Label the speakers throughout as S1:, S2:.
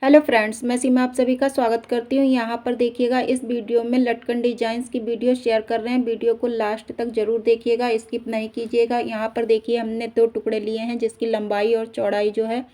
S1: Hello friends, मैं सीमा आप सभी का स्वागत करती हूँ। यहाँ पर देखिएगा, इस वीडियो में लटकन डिजाइन्स की वीडियो शेयर कर रहे हैं। वीडियो को लास्ट तक जरूर देखिएगा, स्किप नहीं कीजिएगा। यहाँ पर देखिए, हमने 2 टुकड़े लिए हैं जिसकी लंबाई और चौड़ाई जो है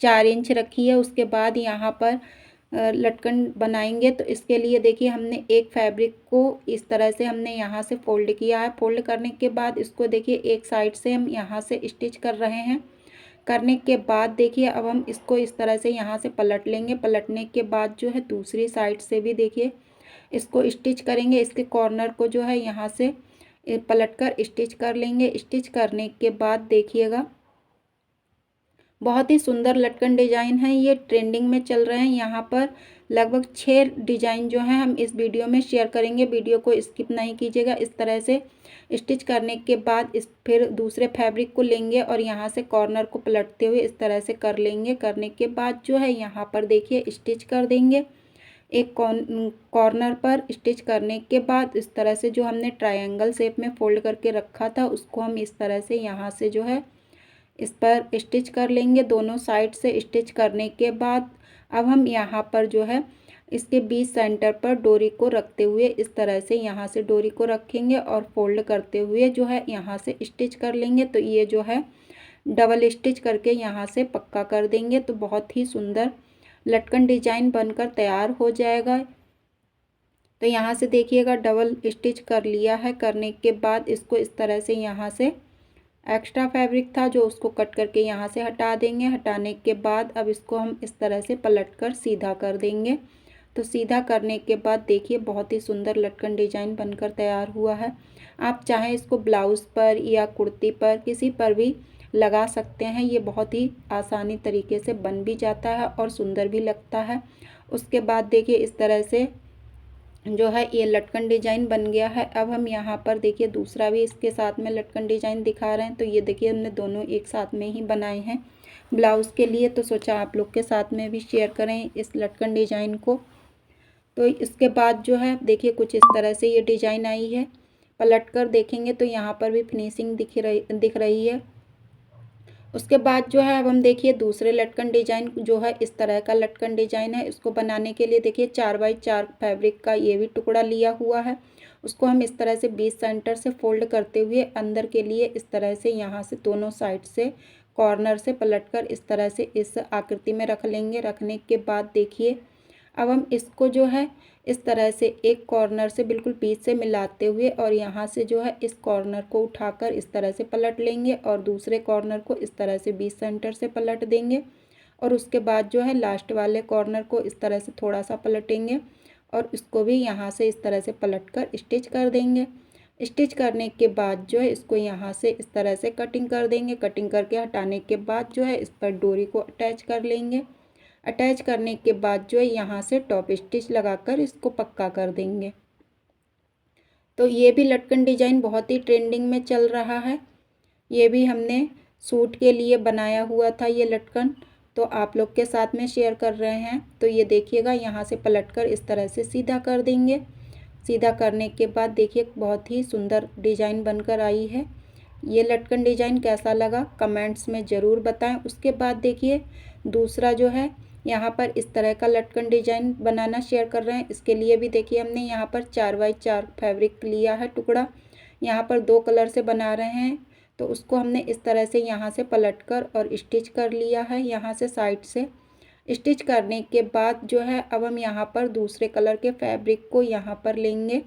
S1: 4 इंच रखी है। उसके बाद यहाँ पर लटकन बनाएंगे तो इसके लिए देखिए, हमने एक फैब्रिक को इस तरह से हमने यहाँ से फोल्ड किया है। फोल्ड करने के बाद इसको देखिए, एक साइड से हम यहाँ से स्टिच कर रहे हैं। करने के बाद देखिए, अब हम इसको इस तरह से यहाँ से पलट लेंगे। पलटने के बाद जो है दूसरी साइड से भी देखिए इसको स्टिच करेंगे। इसके कॉर्नर को जो है यहाँ से पलटकर स्टिच कर लेंगे। स्टिच करने के बाद देखिएगा, बहुत ही सुंदर लटकन डिजाइन है, ये ट्रेंडिंग में चल रहे हैं। यहाँ पर लगभग 6 डिजाइन जो है हम इस वीडियो में शेयर करेंगे। वीडियो को स्किप नहीं कीजिएगा। इस तरह से स्टिच करने के बाद फिर दूसरे फैब्रिक को लेंगे और यहाँ से कॉर्नर को पलटते हुए इस तरह से कर लेंगे। करने के बाद जो है यहाँ पर देखिए स्टिच कर देंगे। एक कॉर्नर पर स्टिच करने के बाद इस तरह से जो हमने ट्रायंगल शेप में फोल्ड करके रखा था उसको हम इस तरह से यहाँ से जो है इस पर स्टिच कर लेंगे। दोनों साइड से स्टिच करने के बाद अब हम यहाँ पर जो है इसके बीच सेंटर पर डोरी को रखते हुए इस तरह से यहाँ से डोरी को रखेंगे और फोल्ड करते हुए जो है यहाँ से स्टिच कर लेंगे। तो ये जो है डबल स्टिच करके यहाँ से पक्का कर देंगे तो बहुत ही सुंदर लटकन डिजाइन बनकर तैयार हो जाएगा। तो यहाँ से देखिएगा, डबल स्टिच कर लिया है। करने के बाद इसको इस तरह से यहाँ से एक्स्ट्रा फैब्रिक था जो उसको कट करके यहाँ से हटा देंगे। हटाने के बाद अब इसको हम इस तरह से पलटकर सीधा कर देंगे। तो सीधा करने के बाद देखिए, बहुत ही सुंदर लटकन डिजाइन बनकर तैयार हुआ है। आप चाहें इसको ब्लाउज़ पर या कुर्ती पर किसी पर भी लगा सकते हैं। ये बहुत ही आसानी तरीके से बन भी जाता है और सुंदर भी लगता है। उसके बाद देखिए, इस तरह से जो है ये लटकन डिजाइन बन गया है। अब हम यहाँ पर देखिए दूसरा भी इसके साथ में लटकन डिजाइन दिखा रहे हैं। तो ये देखिए, हमने दोनों एक साथ में ही बनाए हैं ब्लाउज़ के लिए, तो सोचा आप लोग के साथ में भी शेयर करें इस लटकन डिजाइन को। तो इसके बाद जो है देखिए, कुछ इस तरह से ये डिजाइन आई है। पलट कर देखेंगे तो यहाँ पर भी फिनिशिंग दिख रही है। उसके बाद जो है अब हम देखिए दूसरे लटकन डिजाइन जो है इस तरह का लटकन डिजाइन है। इसको बनाने के लिए देखिए 4x4 फैब्रिक का ये भी टुकड़ा लिया हुआ है। उसको हम इस तरह से बीच सेंटर से फोल्ड करते हुए अंदर के लिए इस तरह से यहाँ से दोनों साइड से कॉर्नर से पलटकर इस तरह से इस आकृति में रख लेंगे। रखने के बाद देखिए, अब हम इसको जो है इस तरह से एक कॉर्नर से बिल्कुल बीच से मिलाते हुए और यहाँ से जो है इस कॉर्नर को उठाकर इस तरह से पलट लेंगे और दूसरे कॉर्नर को इस तरह से बीच सेंटर से पलट देंगे। और उसके बाद जो है लास्ट वाले कॉर्नर को इस तरह से थोड़ा सा पलटेंगे और इसको भी यहाँ से इस तरह से पलट कर स्टिच कर देंगे। स्टिच करने के बाद जो है इसको यहाँ से इस तरह से कटिंग कर देंगे। कटिंग करके हटाने के बाद जो है इस पर डोरी को अटैच कर लेंगे। अटैच करने के बाद जो है यहाँ से टॉप स्टिच लगाकर इसको पक्का कर देंगे। तो ये भी लटकन डिजाइन बहुत ही ट्रेंडिंग में चल रहा है। ये भी हमने सूट के लिए बनाया हुआ था ये लटकन, तो आप लोग के साथ में शेयर कर रहे हैं। तो ये देखिएगा, यहाँ से पलटकर इस तरह से सीधा कर देंगे। सीधा करने के बाद देखिए, बहुत ही सुंदर डिजाइन बनकर आई है। ये लटकन डिजाइन कैसा लगा कमेंट्स में ज़रूर बताएं। उसके बाद देखिए दूसरा जो है यहाँ पर इस तरह का लटकन डिजाइन बनाना शेयर कर रहे हैं। इसके लिए भी देखिए, हमने यहाँ पर 4x4 फैब्रिक लिया है टुकड़ा। यहाँ पर 2 कलर से बना रहे हैं तो उसको हमने इस तरह से यहाँ से पलटकर और स्टिच कर लिया है। यहाँ से साइड से स्टिच करने के बाद जो है अब हम यहाँ पर दूसरे कलर के फैब्रिक को यहाँ पर लेंगे।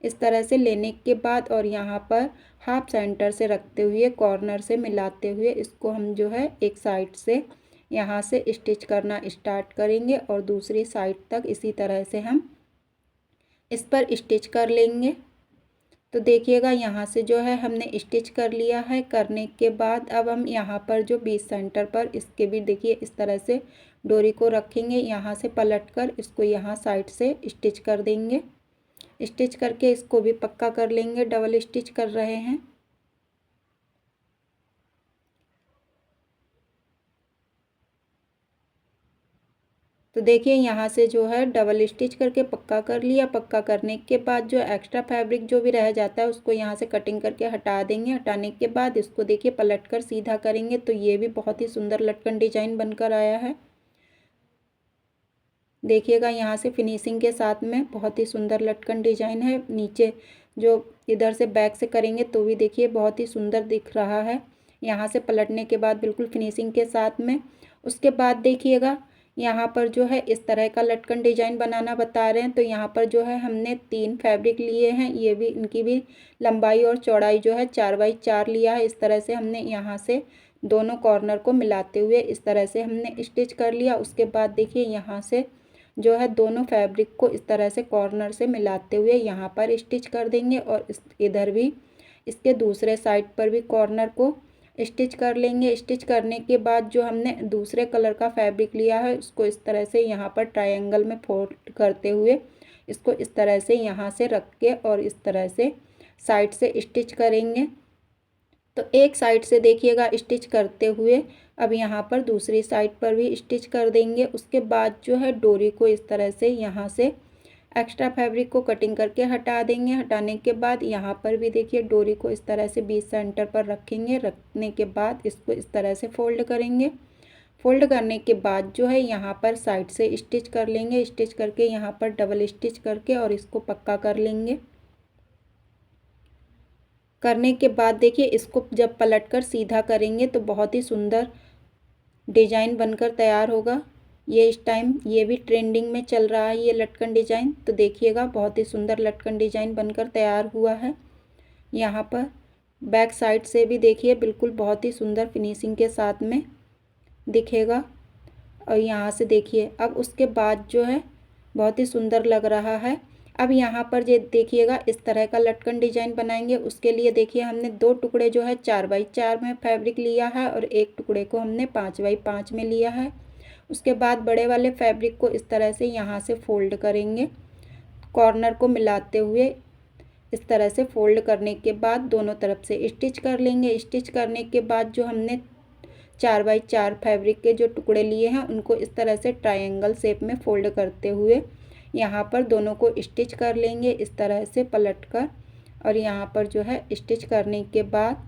S1: इस तरह से लेने के बाद और यहाँ पर हाफ सेंटर से रखते हुए कॉर्नर से मिलाते हुए इसको हम जो है एक साइड से यहाँ से स्टिच करना स्टार्ट करेंगे और दूसरी साइड तक इसी तरह से हम इस पर स्टिच कर लेंगे। तो देखिएगा, यहाँ से जो है हमने स्टिच कर लिया है। करने के बाद अब हम यहाँ पर जो बीच सेंटर पर इसके भी देखिए इस तरह से डोरी को रखेंगे। यहाँ से पलटकर इसको यहाँ साइड से स्टिच कर देंगे। स्टिच करके इसको भी पक्का कर लेंगे। डबल स्टिच कर रहे हैं। तो देखिए, यहाँ से जो है डबल स्टिच करके पक्का कर लिया। पक्का करने के बाद जो एक्स्ट्रा फैब्रिक जो भी रह जाता है उसको यहाँ से कटिंग करके हटा देंगे। हटाने के बाद इसको देखिए पलट कर सीधा करेंगे। तो ये भी बहुत ही सुंदर लटकन डिजाइन बनकर आया है। देखिएगा यहाँ से फिनिशिंग के साथ में बहुत ही सुंदर लटकन डिजाइन है। नीचे जो इधर से बैक से करेंगे तो भी देखिए बहुत ही सुंदर दिख रहा है। यहाँ से पलटने के बाद बिल्कुल फिनिशिंग के साथ में। उसके बाद देखिएगा यहाँ पर जो है इस तरह का लटकन डिजाइन बनाना बता रहे हैं। तो यहाँ पर जो है हमने 3 फैब्रिक लिए हैं, ये भी इनकी भी लंबाई और चौड़ाई जो है 4x4 लिया है। इस तरह से हमने यहाँ से दोनों कॉर्नर को मिलाते हुए इस तरह से हमने स्टिच कर लिया। उसके बाद देखिए यहाँ से जो है दोनों फैब्रिक को इस तरह से कॉर्नर से मिलाते हुए यहाँ पर स्टिच कर देंगे और इधर भी इसके दूसरे साइड पर भी कॉर्नर को स्टिच कर लेंगे। स्टिच करने के बाद जो हमने दूसरे कलर का फैब्रिक लिया है उसको इस तरह से यहाँ पर ट्रायंगल में फोल्ड करते हुए इसको इस तरह से यहाँ से रख के और इस तरह से साइड से स्टिच करेंगे। तो एक साइड से देखिएगा स्टिच करते हुए अब यहाँ पर दूसरी साइड पर भी स्टिच कर देंगे। उसके बाद जो है डोरी को इस तरह से यहाँ से एक्स्ट्रा फैब्रिक को कटिंग करके हटा देंगे। हटाने के बाद यहाँ पर भी देखिए डोरी को इस तरह से बीच सेंटर पर रखेंगे। रखने के बाद इसको इस तरह से फोल्ड करेंगे। फोल्ड करने के बाद जो है यहाँ पर साइड से स्टिच कर लेंगे। स्टिच करके यहाँ पर डबल स्टिच करके और इसको पक्का कर लेंगे। करने के बाद देखिए इसको जब पलटकर सीधा करेंगे तो बहुत ही सुंदर डिजाइन बनकर तैयार होगा। ये इस टाइम ये भी ट्रेंडिंग में चल रहा है ये लटकन डिजाइन। तो देखिएगा बहुत ही सुंदर लटकन डिजाइन बनकर तैयार हुआ है। यहाँ पर बैक साइड से भी देखिए बिल्कुल बहुत ही सुंदर फिनिशिंग के साथ में दिखेगा। और यहाँ से देखिए अब उसके बाद जो है बहुत ही सुंदर लग रहा है। अब यहाँ पर ये देखिएगा इस तरह का लटकन डिजाइन बनाएंगे। उसके लिए देखिए हमने 2 टुकड़े जो है 4x4 में फैब्रिक लिया है और एक टुकड़े को हमने 5x5 में लिया है। उसके बाद बड़े वाले फैब्रिक को इस तरह से यहाँ से फोल्ड करेंगे, कॉर्नर को मिलाते हुए इस तरह से फोल्ड करने के बाद दोनों तरफ से स्टिच कर लेंगे। स्टिच करने के बाद जो हमने 4x4 फैब्रिक के जो टुकड़े लिए हैं उनको इस तरह से ट्रायंगल शेप में फोल्ड करते हुए यहाँ पर दोनों को स्टिच कर लेंगे इस तरह से पलटकर। और यहाँ पर जो है स्टिच करने के बाद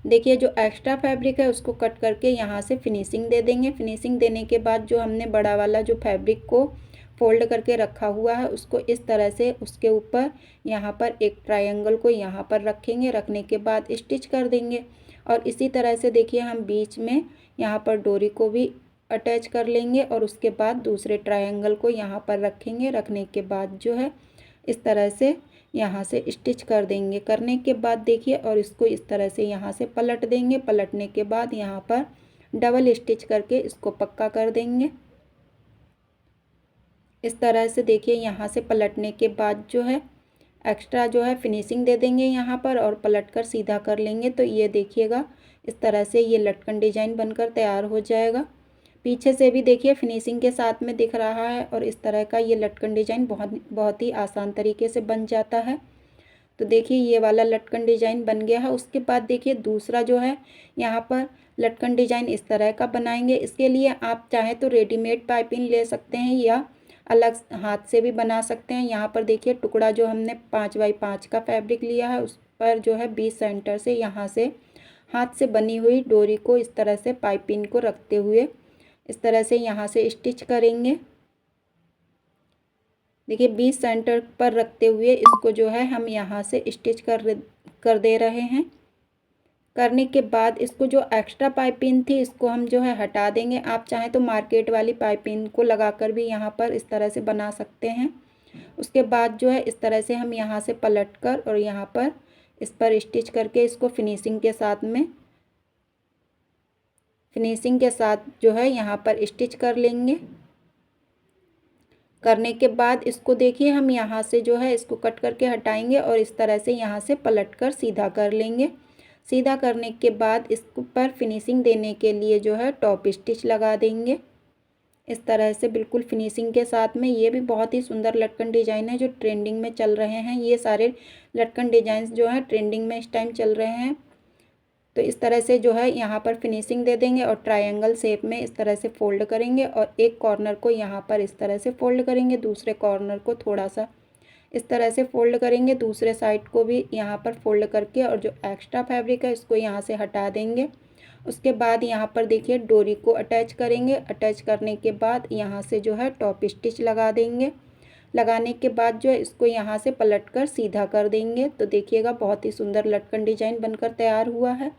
S1: देखिए जो एक्स्ट्रा फैब्रिक है उसको कट करके यहाँ से फिनिशिंग दे देंगे। फिनिशिंग देने के बाद जो हमने बड़ा वाला जो फैब्रिक को फोल्ड करके रखा हुआ है उसको इस तरह से उसके ऊपर यहाँ पर एक ट्रायंगल को यहाँ पर रखेंगे। रखने के बाद स्टिच कर देंगे। और इसी तरह से देखिए हम बीच में यहाँ पर डोरी को भी अटैच कर लेंगे और उसके बाद दूसरे ट्रायंगल को यहाँ पर रखेंगे। रखने के बाद जो है इस तरह से यहाँ से स्टिच कर देंगे। करने के बाद देखिए और इसको इस तरह से यहाँ से पलट देंगे। पलटने के बाद यहाँ पर डबल स्टिच करके इसको पक्का कर देंगे। इस तरह से देखिए यहाँ से पलटने के बाद जो है एक्स्ट्रा जो है फिनिशिंग दे देंगे यहाँ पर और पलटकर सीधा कर लेंगे। तो ये देखिएगा इस तरह से ये लटकन डिजाइन बनकर तैयार हो जाएगा। पीछे से भी देखिए फिनिशिंग के साथ में दिख रहा है और इस तरह का ये लटकन डिजाइन बहुत ही आसान तरीके से बन जाता है। तो देखिए ये वाला लटकन डिजाइन बन गया है। उसके बाद देखिए दूसरा जो है यहाँ पर लटकन डिजाइन इस तरह का बनाएंगे। इसके लिए आप चाहें तो रेडीमेड पाइपिंग ले सकते हैं या अलग हाथ से भी बना सकते हैं। यहाँ पर देखिए टुकड़ा जो हमने 5x5 का फैब्रिक लिया है उस पर जो है बीच सेंटर से यहाँ से हाथ से बनी हुई डोरी को इस तरह से पाइपिंग को रखते हुए इस तरह से यहाँ से स्टिच करेंगे। देखिए बीच सेंटर पर रखते हुए इसको जो है हम यहाँ से स्टिच कर दे रहे हैं। करने के बाद इसको जो एक्स्ट्रा पाइपिंग थी इसको हम जो है हटा देंगे। आप चाहें तो मार्केट वाली पाइपिंग को लगाकर भी यहाँ पर इस तरह से बना सकते हैं। उसके बाद जो है इस तरह से हम यहाँ से पलटकर और यहाँ पर इस पर स्टिच करके इसको फिनिशिंग के साथ जो है यहाँ पर स्टिच कर लेंगे। करने के बाद इसको देखिए हम यहाँ से जो है इसको कट करके हटाएंगे और इस तरह से यहाँ से पलटकर सीधा कर लेंगे। सीधा करने के बाद इस पर फिनिशिंग देने के लिए जो है टॉप स्टिच लगा देंगे इस तरह से बिल्कुल फिनिशिंग के साथ में। ये भी बहुत ही सुंदर लटकन डिजाइन है जो ट्रेंडिंग में चल रहे हैं। ये सारे लटकन डिजाइन जो हैं ट्रेंडिंग में इस टाइम चल रहे हैं। तो इस तरह से जो है यहाँ पर फिनिशिंग दे देंगे और ट्रायंगल शेप में इस तरह से फोल्ड करेंगे और एक कॉर्नर को यहाँ पर इस तरह से फोल्ड करेंगे, दूसरे कॉर्नर को थोड़ा सा इस तरह से फोल्ड करेंगे, दूसरे साइड को भी यहाँ पर फोल्ड करके और जो एक्स्ट्रा फैब्रिक है इसको यहाँ से हटा देंगे उसके बाद यहाँ पर देखिए डोरी को अटैच करेंगे। अटैच करने के बाद यहाँ से जो है टॉप स्टिच लगा देंगे। लगाने के बाद जो है इसको यहाँ से पलटकर सीधा कर देंगे। तो देखिएगा बहुत ही सुंदर लटकन डिजाइन बनकर तैयार हुआ है।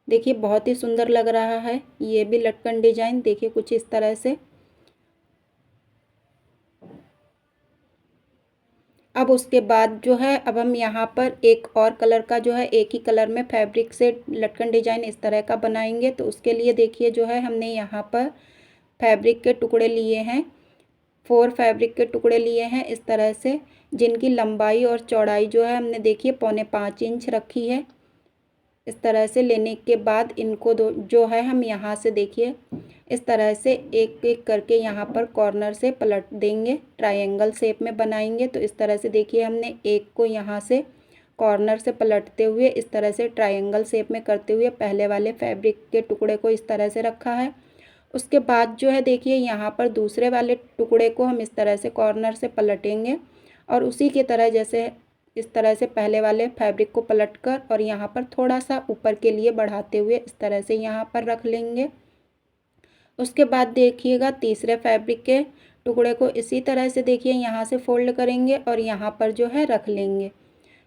S1: देखिए बहुत ही सुंदर लग रहा है ये भी लटकन डिजाइन। देखिए कुछ इस तरह से। अब उसके बाद जो है अब हम यहाँ पर एक और कलर का जो है एक ही कलर में फैब्रिक से लटकन डिजाइन इस तरह का बनाएंगे। तो उसके लिए देखिए जो है हमने यहाँ पर फैब्रिक के टुकड़े लिए हैं, 4 फैब्रिक के टुकड़े लिए हैं इस तरह से, जिनकी लंबाई और चौड़ाई जो है हमने देखिए 4.25 इंच रखी है। इस तरह से लेने के बाद इनको जो है हम यहाँ से देखिए इस तरह से एक एक करके यहाँ पर कॉर्नर से पलट देंगे, ट्रायंगल शेप में बनाएंगे। तो इस तरह से देखिए हमने एक को यहाँ से कॉर्नर से पलटते हुए इस तरह से ट्रायंगल शेप में करते हुए पहले वाले फैब्रिक के टुकड़े को इस तरह से रखा है। उसके बाद जो है देखिए यहाँ पर दूसरे वाले टुकड़े को हम इस तरह से कॉर्नर से पलटेंगे और उसी की तरह जैसे इस तरह से पहले वाले फैब्रिक को पलटकर और यहाँ पर थोड़ा सा ऊपर के लिए बढ़ाते हुए इस तरह से यहाँ पर रख लेंगे। उसके बाद देखिएगा तीसरे फैब्रिक के टुकड़े को इसी तरह से देखिए यहाँ से फोल्ड करेंगे और यहाँ पर जो है रख लेंगे।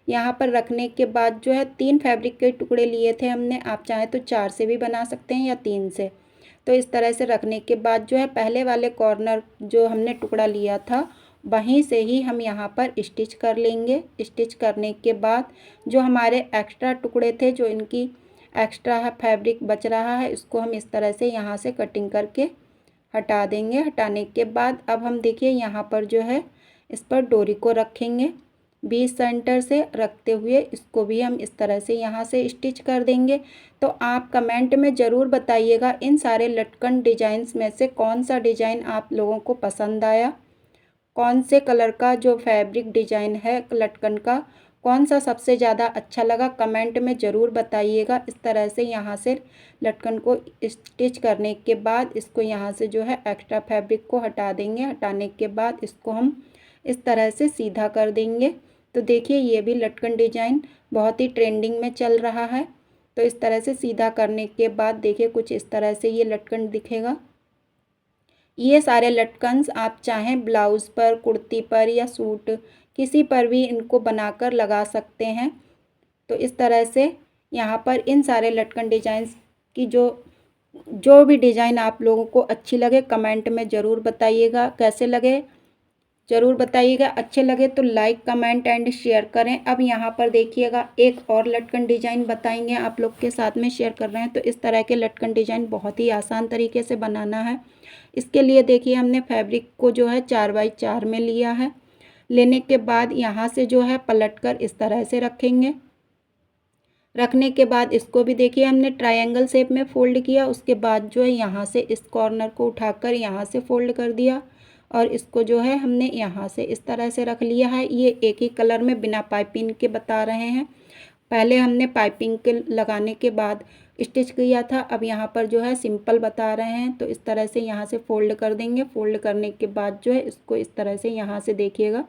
S1: यहाँ पर रखने के बाद जो है 3 फैब्रिक के टुकड़े लिए थे हमने, आप चाहें तो 4 से भी बना सकते हैं या 3 से। तो इस तरह से रखने के बाद जो है पहले वाले कॉर्नर जो हमने टुकड़ा लिया था वहीं से ही हम यहाँ पर स्टिच कर लेंगे। स्टिच करने के बाद जो हमारे एक्स्ट्रा टुकड़े थे, जो इनकी एक्स्ट्रा फैब्रिक बच रहा है, इसको हम इस तरह से यहाँ से कटिंग करके हटा देंगे। हटाने के बाद अब हम देखिए यहाँ पर जो है इस पर डोरी को रखेंगे, बीच सेंटर से रखते हुए इसको भी हम इस तरह से यहाँ से स्टिच कर देंगे। तो आप कमेंट में ज़रूर बताइएगा इन सारे लटकन डिजाइंस में से कौन सा डिज़ाइन आप लोगों को पसंद आया, कौन से कलर का जो फैब्रिक डिजाइन है लटकन का कौन सा सबसे ज़्यादा अच्छा लगा, कमेंट में ज़रूर बताइएगा। इस तरह से यहाँ से लटकन को स्टिच करने के बाद इसको यहाँ से जो है एक्स्ट्रा फैब्रिक को हटा देंगे। हटाने के बाद इसको हम इस तरह से सीधा कर देंगे। तो देखिए ये भी लटकन डिजाइन बहुत ही ट्रेंडिंग में चल रहा है। तो इस तरह से सीधा करने के बाद देखिए कुछ इस तरह से ये लटकन दिखेगा। ये सारे लटकन्स आप चाहें ब्लाउज़ पर, कुर्ती पर या सूट किसी पर भी इनको बनाकर लगा सकते हैं। तो इस तरह से यहाँ पर इन सारे लटकन डिजाइंस की जो भी डिज़ाइन आप लोगों को अच्छी लगे कमेंट में ज़रूर बताइएगा। कैसे लगे ज़रूर बताइएगा। अच्छे लगे तो लाइक कमेंट एंड शेयर करें। अब यहाँ पर देखिएगा एक और लटकन डिज़ाइन बताएंगे, आप लोग के साथ में शेयर कर रहे हैं। तो इस तरह के लटकन डिज़ाइन बहुत ही आसान तरीके से बनाना है। इसके लिए देखिए हमने फैब्रिक को जो है 4x4 में लिया है। लेने के बाद यहाँ से जो है पलटकर इस तरह से रखेंगे। रखने के बाद इसको भी देखिए हमने ट्रायंगल शेप में फ़ोल्ड किया। उसके बाद जो है यहाँ से इस कॉर्नर को उठाकर यहाँ से फ़ोल्ड कर दिया और इसको जो है हमने यहाँ से इस तरह से रख लिया है। ये एक ही कलर में बिना पाइपिंग के बता रहे हैं। पहले हमने पाइपिंग के लगाने के बाद स्टिच किया था, अब यहाँ पर जो है सिंपल बता रहे हैं। तो इस तरह से यहाँ से फ़ोल्ड कर देंगे। फ़ोल्ड करने के बाद जो है इसको इस तरह से यहाँ से देखिएगा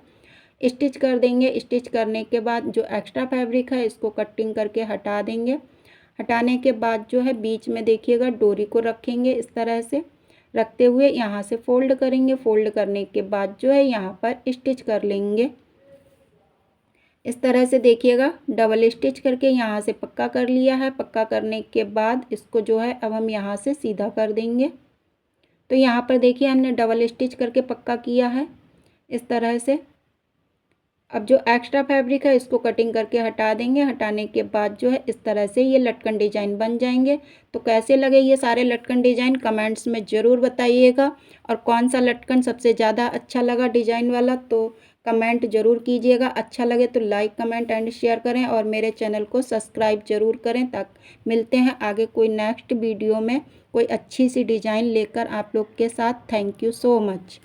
S1: स्टिच कर देंगे। स्टिच करने के बाद जो एक्स्ट्रा फैब्रिक है इसको कटिंग करके हटा देंगे। हटाने के बाद जो है बीच में देखिएगा डोरी को रखेंगे। इस तरह से रखते हुए यहाँ से फ़ोल्ड करेंगे। फ़ोल्ड करने के बाद जो है यहाँ पर स्टिच कर लेंगे। इस तरह से देखिएगा डबल स्टिच करके यहाँ से पक्का कर लिया है। पक्का करने के बाद इसको जो है अब हम यहाँ से सीधा कर देंगे। तो यहाँ पर देखिए हमने डबल स्टिच करके पक्का किया है इस तरह से। अब जो एक्स्ट्रा फैब्रिक है इसको कटिंग करके हटा देंगे। हटाने के बाद जो है इस तरह से ये लटकन डिजाइन बन जाएंगे। तो कैसे लगे ये सारे लटकन डिजाइन कमेंट्स में ज़रूर बताइएगा। और कौन सा लटकन सबसे ज़्यादा अच्छा लगा डिजाइन वाला तो कमेंट ज़रूर कीजिएगा। अच्छा लगे तो लाइक कमेंट एंड शेयर करें और मेरे चैनल को सब्सक्राइब ज़रूर करें। तक मिलते हैं आगे कोई नेक्स्ट वीडियो में कोई अच्छी सी डिज़ाइन लेकर आप लोग के साथ। Thank you so much.